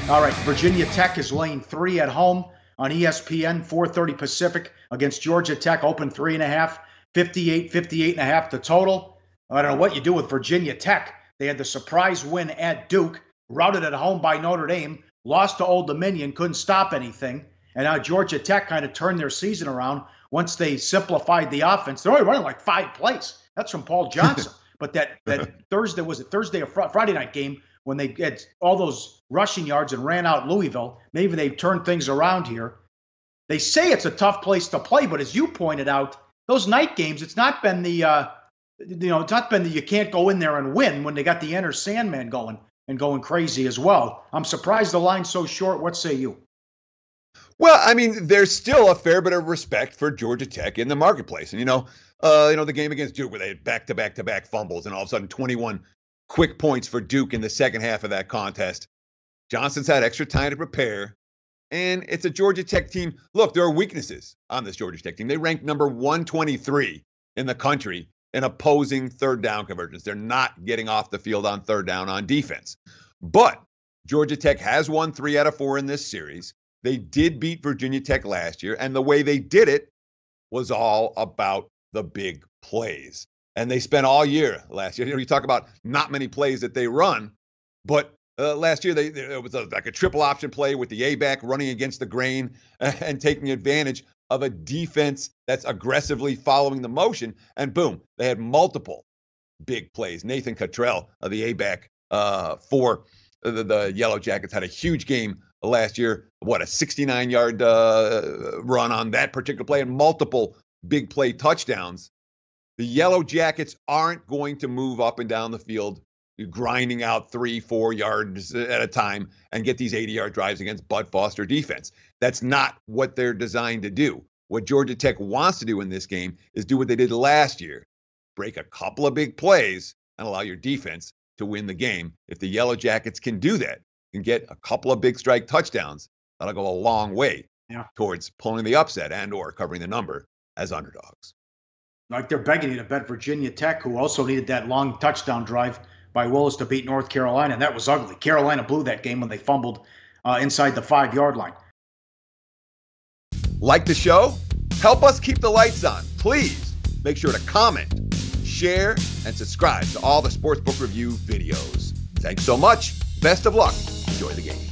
All right, Virginia Tech is laying 3 at home on ESPN, 4:30 Pacific against Georgia Tech. Open 3.5, 58.5 the total. I don't know what you do with Virginia Tech. They had the surprise win at Duke, routed at home by Notre Dame, lost to Old Dominion, couldn't stop anything. And now Georgia Tech kind of turned their season around once they simplified the offense. They're only running like 5 plays. That's from Paul Johnson. But that Thursday, was it Thursday or Friday night game, when they had all those rushing yards and ran out Louisville, maybe they've turned things around here. They say it's a tough place to play, but as you pointed out, those night games, it's not been the it's not been that you can't go in there and win when they got the Enter Sandman going crazy as well. I'm surprised the line's so short. What say you? Well, I mean, there's still a fair bit of respect for Georgia Tech in the marketplace. And, the game against Duke where they had back-to-back fumbles and all of a sudden 21 quick points for Duke in the second half of that contest. Johnson's had extra time to prepare, and it's a Georgia Tech team. Look, there are weaknesses on this Georgia Tech team. They ranked number 123 in the country in opposing third down conversions. They're not getting off the field on third down on defense. But Georgia Tech has won 3 out of 4 in this series. They did beat Virginia Tech last year, and the way they did it was all about the big plays. And they spent all year last year. You talk about not many plays that they run, but last year it was like a triple option play with the A-back running against the grain and taking advantage of a defense that's aggressively following the motion. And boom, they had multiple big plays. Nathan Cottrell of the A-back for the Yellow Jackets had a huge game last year. A 69-yard run on that particular play and multiple big play touchdowns. The Yellow Jackets aren't going to move up and down the field, grinding out 3-4 yards at a time and get these 80-yard drives against Bud Foster defense. That's not what they're designed to do. What Georgia Tech wants to do in this game is do what they did last year, break a couple of big plays and allow your defense to win the game. If the Yellow Jackets can do that and get a couple of big strike touchdowns, that'll go a long way towards pulling the upset and or covering the number as underdogs. Like they're begging you to bet Virginia Tech, who also needed that long touchdown drive by Willis to beat North Carolina, and that was ugly. Carolina blew that game when they fumbled inside the 5-yard line. Like the show? Help us keep the lights on. Please make sure to comment, share, and subscribe to all the Sportsbook Review videos. Thanks so much. Best of luck. Enjoy the games.